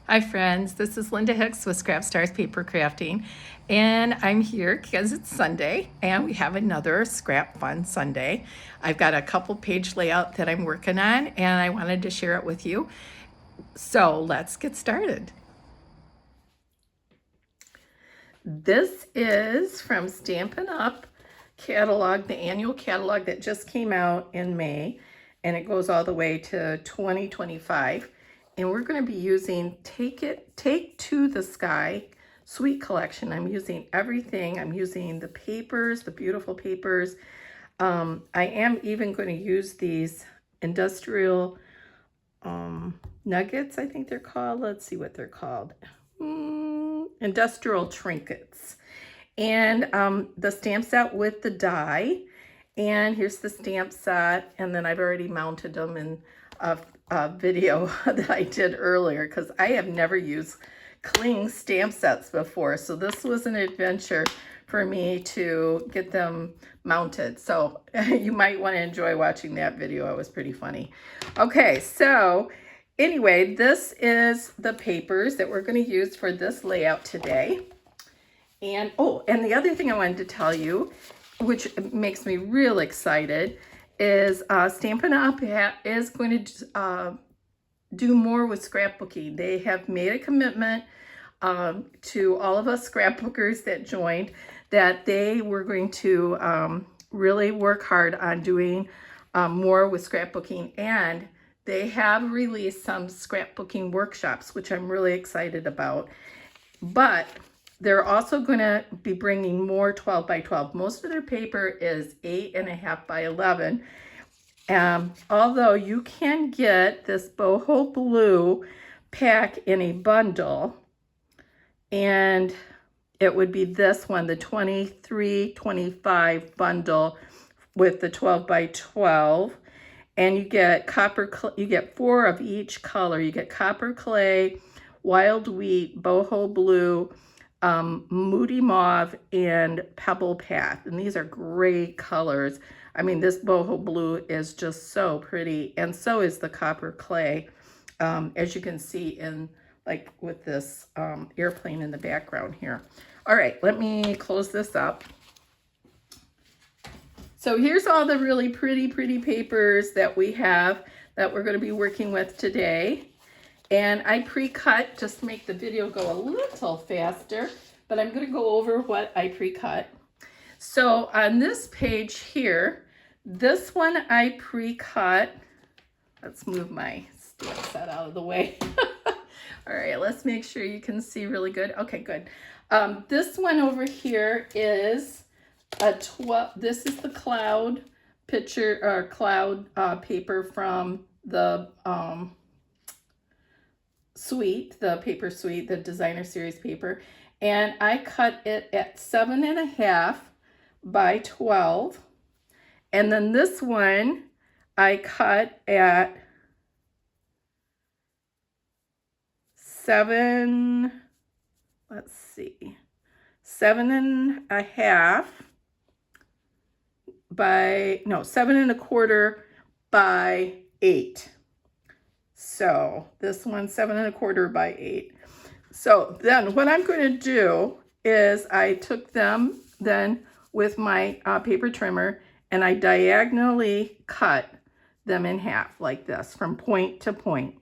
Hi friends, this is Linda Hicks with Scrap Stars Paper Crafting, and I'm here because it's Sunday and we have another Scrap Fun Sunday. I've got a couple page layout that I'm working on and I wanted to share it with you. So let's get started. This is from Stampin' Up! Catalog, the annual catalog that just came out in May, and it goes all the way to 2025. And we're going to be using Take to the Sky Sweet Collection. I'm using everything. I'm using the papers, the beautiful papers. I am even going to use these industrial nuggets, I think they're called. Let's see what they're called. Industrial trinkets. And the stamp set with the die. And here's the stamp set. And then I've already mounted them in a video that I did earlier because I have never used cling stamp sets before. So this was an adventure for me to get them mounted. So you might want to enjoy watching that video. It was pretty funny. Okay, so anyway, this is the papers that we're going to use for this layout today. And and the other thing I wanted to tell you, which makes me real excited, is Stampin' Up! Is going to do more with scrapbooking. They have made a commitment to all of us scrapbookers that joined that they were going to really work hard on doing more with scrapbooking, and they have released some scrapbooking workshops, which I'm really excited about. But they're also going to be bringing more 12 by 12. Most of their paper is 8.5 by 11. Although you can get this boho blue pack in a bundle, and it would be this one, the 23-25 bundle with the 12 by 12. And you get you get 4 of each color. You get copper clay, wild wheat, boho blue, moody mauve, and pebble path. And these are great colors. I mean, this boho blue is just so pretty, and so is the copper clay, as you can see in, like, with this airplane in the background here. All right, let me close this up. So here's all the really pretty papers that we have that we're going to be working with today. And I pre-cut just to make the video go a little faster, but I'm going to go over what I pre-cut. So on this page here, this one I pre-cut. Let's move my stamp set out of the way. All right, let's make sure you can see really good. Okay, good. This one over here is this is the cloud picture, or cloud paper from the suite, the paper suite, the designer series paper, and I cut it at 7.5 by 12. And then this one I cut at 7.5 by, no, 7.25 by 8. So this one's 7.25 by 8. So then what I'm going to do is I took them then with my paper trimmer and I diagonally cut them in half like this from point to point.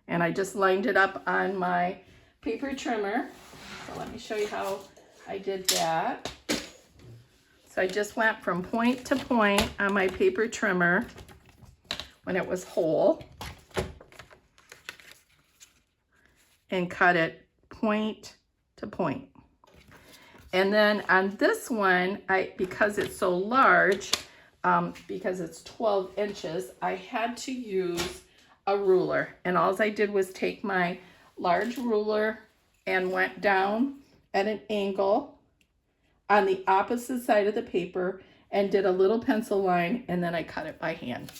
And I just lined it up on my paper trimmer. So let me show you how I did that. So I just went from point to point on my paper trimmer when it was whole and cut it point to point. And then on this one, because it's so large, because it's 12 inches, I had to use a ruler. And all I did was take my large ruler and went down at an angle on the opposite side of the paper and did a little pencil line, and then I cut it by hand.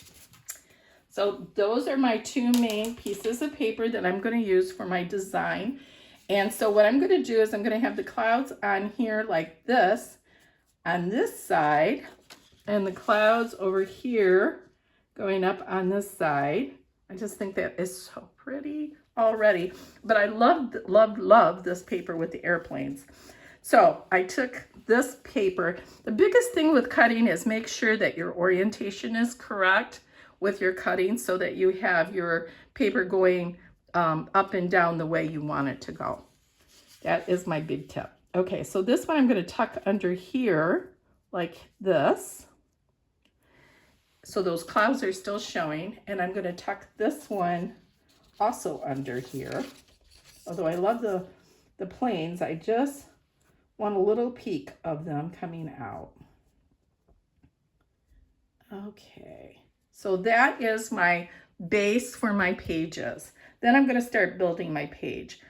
So those are my two main pieces of paper that I'm going to use for my design. And so what I'm going to do is I'm going to have the clouds on here like this on this side, and the clouds over here going up on this side. I just think that is so pretty. already, but I love this paper with the airplanes. So I took this paper. The biggest thing with cutting is make sure that your orientation is correct with your cutting so that you have your paper going up and down the way you want it to go. That is my big tip. Okay, so this one I'm going to tuck under here like this. So those clouds are still showing, and I'm going to tuck this one also under here. Although I love the planes, I just want a little peek of them coming out. Okay, so that is my base for my pages. Then I'm going to start building my page.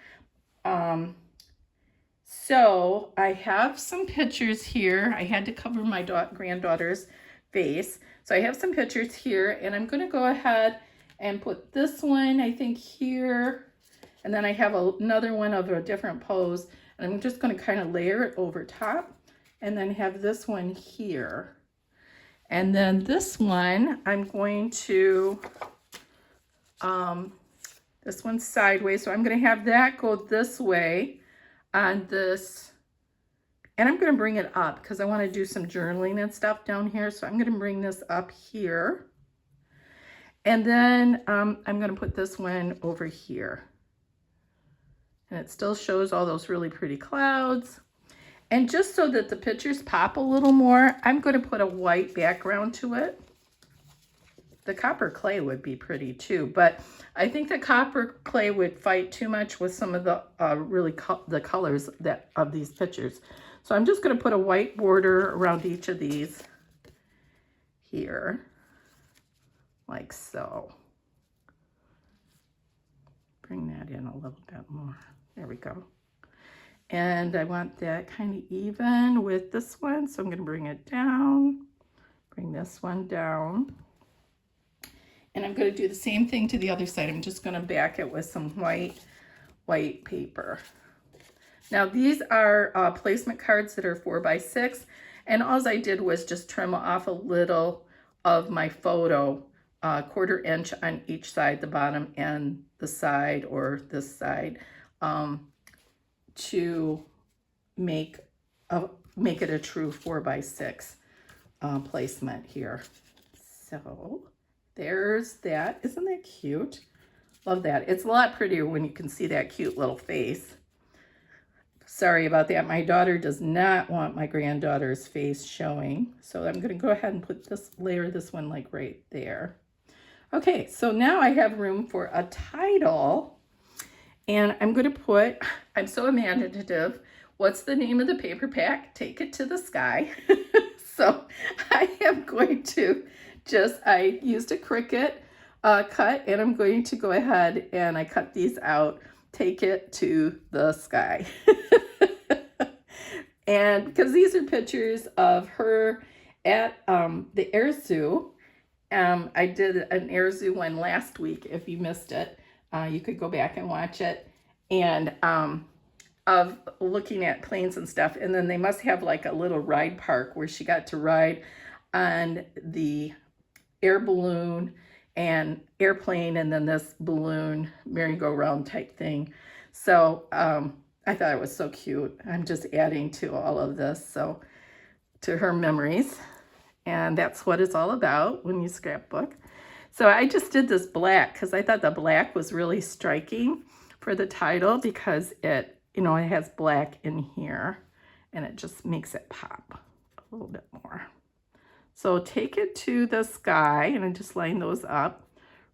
So I have some pictures here. I had to cover my granddaughter's face. So I have some pictures here, and I'm going to go ahead and put this one, I think, here. And then I have another one of a different pose. And I'm just going to kind of layer it over top. And then have this one here. And then this one, I'm going to, this one's sideways. So I'm going to have that go this way on this. And I'm going to bring it up because I want to do some journaling and stuff down here. So I'm going to bring this up here. And then I'm going to put this one over here. And it still shows all those really pretty clouds. And just so that the pictures pop a little more, I'm going to put a white background to it. The copper clay would be pretty too, but I think the copper clay would fight too much with some of the the colors of these pictures. So I'm just going to put a white border around each of these here, like so. Bring that in a little bit more. There we go. And I want that kind of even with this one, so I'm going to bring it down, bring this one down. And I'm going to do the same thing to the other side. I'm just going to back it with some white paper. Now these are placement cards that are 4x6, and all I did was just trim off a little of my photo, 1/4 inch on each side, the bottom and the side, or this side, to make it a true 4x6 placement here. So there's that. Isn't that cute? Love that. It's a lot prettier when you can see that cute little face. Sorry about that. My daughter does not want my granddaughter's face showing. So I'm going to go ahead and put layer this one like right there. Okay, so now I have room for a title. And I'm going to put, I'm so imaginative. What's the name of the paper pack? Take it to the sky. So I am going to I used a Cricut cut, and I'm going to go ahead and I cut these out. Take it to the sky. And because these are pictures of her at the air zoo. I did an air zoo one last week. If you missed it, you could go back and watch it. And of looking at planes and stuff. And then they must have like a little ride park where she got to ride on the air balloon and airplane, and then this balloon merry-go-round type thing. So I thought it was so cute. I'm just adding to all of this, so to her memories. And that's what it's all about when you scrapbook. So I just did this black because I thought the black was really striking for the title, because it, it has black in here and it just makes it pop a little bit more. So take it to the sky, and I just line those up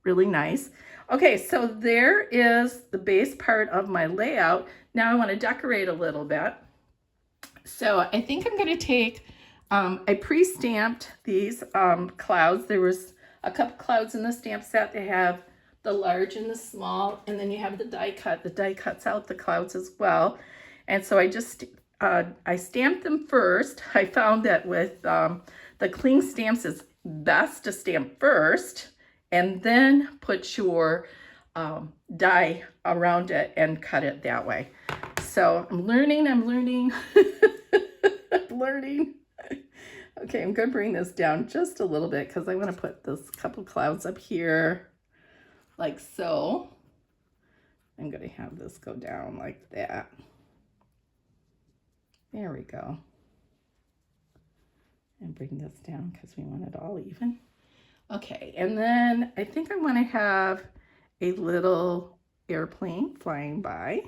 really nice. Okay, so there is the base part of my layout. Now I want to decorate a little bit. So I think I'm going to take, I pre-stamped these clouds. There was a couple clouds in the stamp set. They have the large and the small, and then you have the die cut. The die cuts out the clouds as well. And so I just, I stamped them first. I found that with the cling stamps, it's best to stamp first and then put your die around it and cut it that way. So I'm learning. I'm learning. Okay, I'm going to bring this down just a little bit because I want to put this couple clouds up here like so. I'm going to have this go down like that. There we go. And bring this down because we want it all even. Okay, and then I think I want to have a little airplane flying by.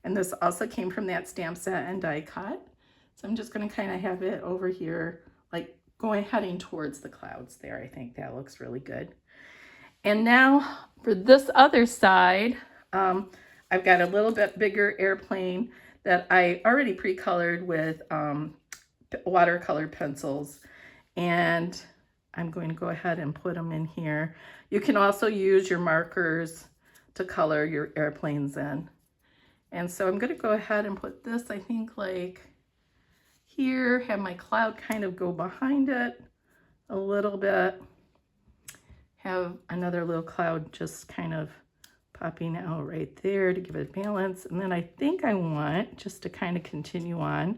And this also came from that stamp set and die cut. So I'm just going to kind of have it over here, like heading towards the clouds there. I think that looks really good. And now for this other side, I've got a little bit bigger airplane that I already pre-colored with watercolor pencils. And I'm going to go ahead and put them in here. You can also use your markers to color your airplanes in. And so I'm going to go ahead and put this, I think, like here, have my cloud kind of go behind it a little bit. Have another little cloud just kind of popping out right there to give it balance. And then I think I want, just to kind of continue on,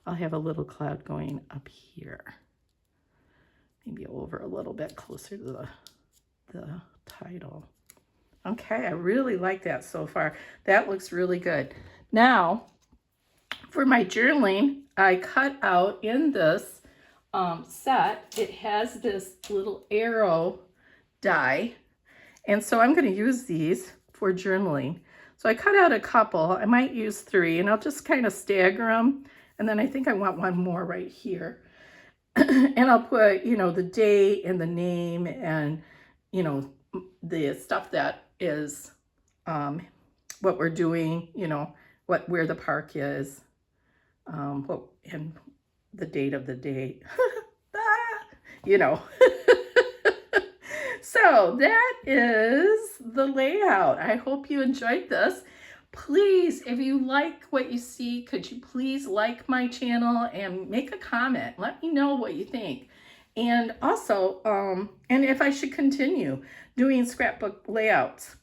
I'll have a little cloud going up here. Maybe over a little bit closer to the title. Okay, I really like that so far. That looks really good. Now, for my journaling, I cut out in this set, it has this little arrow die. And so I'm going to use these for journaling. So I cut out a couple. I might use 3, and I'll just kind of stagger them. And then I think I want one more right here. And I'll put, you know, the date and the name and, you know, the stuff that is what we're doing, you know, where the park is, and the date of the date, you know. So that is the layout. I hope you enjoyed this. Please, if you like what you see, could you please like my channel and make a comment? Let me know what you think. And also, and if I should continue doing scrapbook layouts,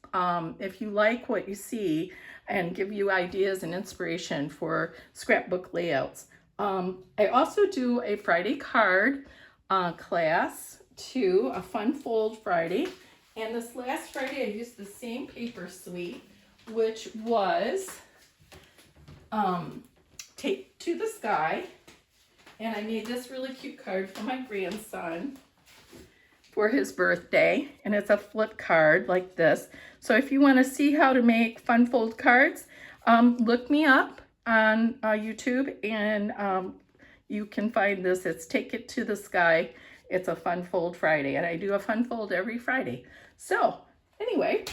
if you like what you see and give you ideas and inspiration for scrapbook layouts. I also do a Friday card class too, a Fun Fold Friday. And this last Friday, I used the same paper suite, which was Take to the Sky. And I made this really cute card for my grandson for his birthday. And it's a flip card like this. So if you want to see how to make fun fold cards, look me up on YouTube, and you can find this. It's Take It to the Sky. It's a Fun Fold Friday, and I do a fun fold every Friday. So anyway,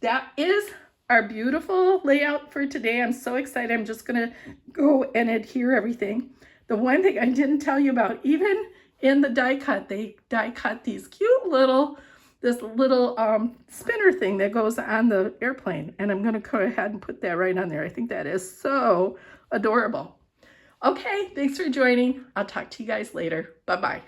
that is our beautiful layout for today. I'm so excited. I'm just going to go and adhere everything. The one thing I didn't tell you about, even in the die cut, they die cut these cute little, this little spinner thing that goes on the airplane. And I'm going to go ahead and put that right on there. I think that is so adorable. Okay, thanks for joining. I'll talk to you guys later. Bye-bye.